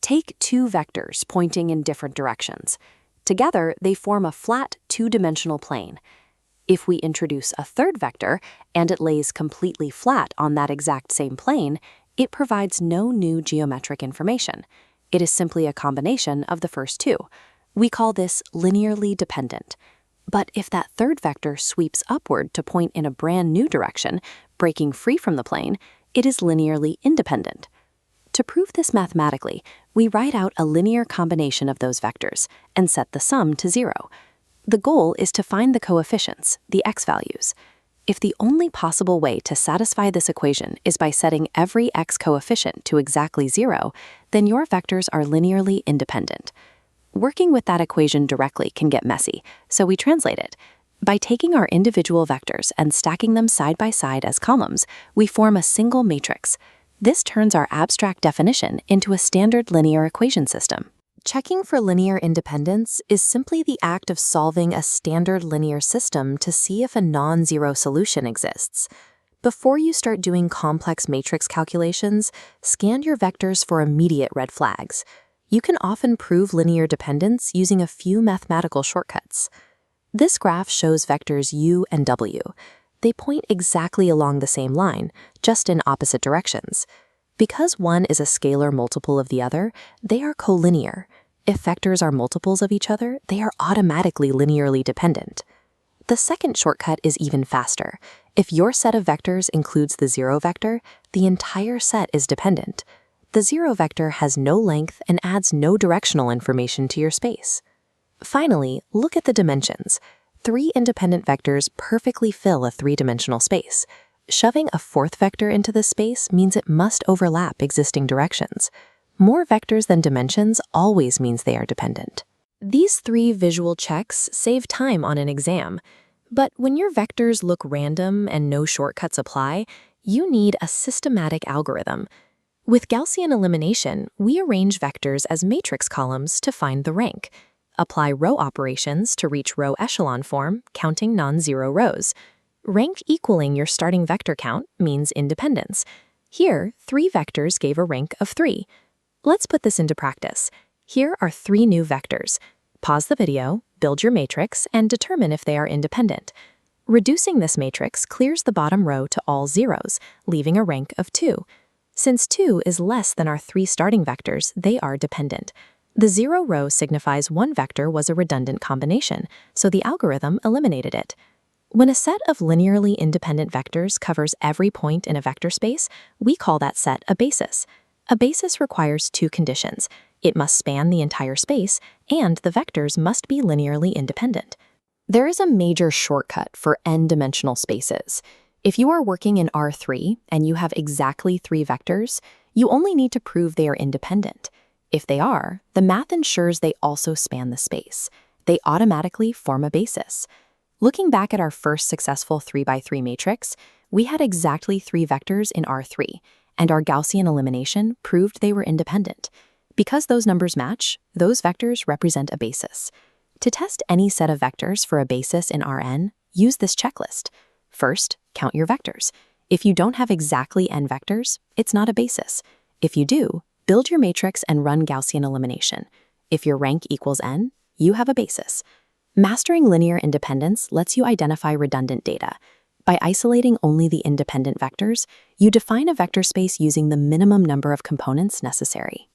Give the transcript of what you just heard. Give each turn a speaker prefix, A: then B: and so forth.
A: Take two vectors pointing in different directions. Together, they form a flat two-dimensional plane. If we introduce a third vector and it lays completely flat on that exact same plane, it provides no new geometric information. It is simply a combination of the first two. We call this linearly dependent. But if that third vector sweeps upward to point in a brand new direction, breaking free from the plane, it is linearly independent. To prove this mathematically, we write out a linear combination of those vectors and set the sum to 0. The goal is to find the coefficients, the x values. If the only possible way to satisfy this equation is by setting every x coefficient to exactly 0, then your vectors are linearly independent. Working with that equation directly can get messy, so we translate it. By taking our individual vectors and stacking them side by side as columns, we form a single matrix. This turns our abstract definition into a standard linear equation system. Checking for linear independence is simply the act of solving a standard linear system to see if a non-zero solution exists. Before you start doing complex matrix calculations, scan your vectors for immediate red flags. You can often prove linear dependence using a few mathematical shortcuts. This graph shows vectors u and w. They point exactly along the same line, just in opposite directions. Because one is a scalar multiple of the other, they are collinear. If vectors are multiples of each other, they are automatically linearly dependent. The second shortcut is even faster. If your set of vectors includes the 0 vector, the entire set is dependent. The 0 vector has no length and adds no directional information to your space. Finally, look at the dimensions. 3 independent vectors perfectly fill a 3-dimensional space. Shoving a fourth vector into this space means it must overlap existing directions. More vectors than dimensions always means they are dependent. These 3 visual checks save time on an exam. But when your vectors look random and no shortcuts apply, you need a systematic algorithm. With Gaussian elimination, we arrange vectors as matrix columns to find the rank. Apply row operations to reach row echelon form, counting non-zero rows. Rank equaling your starting vector count means independence. Here, 3 vectors gave a rank of 3. Let's put this into practice. Here are 3 new vectors. Pause the video, build your matrix, and determine if they are independent. Reducing this matrix clears the bottom row to all zeros, leaving a rank of 2. Since 2 is less than our 3 starting vectors, they are dependent. The 0 row signifies one vector was a redundant combination, so the algorithm eliminated it. When a set of linearly independent vectors covers every point in a vector space, we call that set a basis. A basis requires 2 conditions. It must span the entire space, and the vectors must be linearly independent. There is a major shortcut for n-dimensional spaces. If you are working in R3 and you have exactly 3 vectors, you only need to prove they are independent. If they are, the math ensures they also span the space. They automatically form a basis. Looking back at our first successful 3x3 matrix, we had exactly 3 vectors in R3, and our Gaussian elimination proved they were independent. Because those numbers match, those vectors represent a basis. To test any set of vectors for a basis in Rn, use this checklist. First, count your vectors. If you don't have exactly n vectors, it's not a basis. If you do, build your matrix and run Gaussian elimination. If your rank equals n, you have a basis. Mastering linear independence lets you identify redundant data. By isolating only the independent vectors, you define a vector space using the minimum number of components necessary.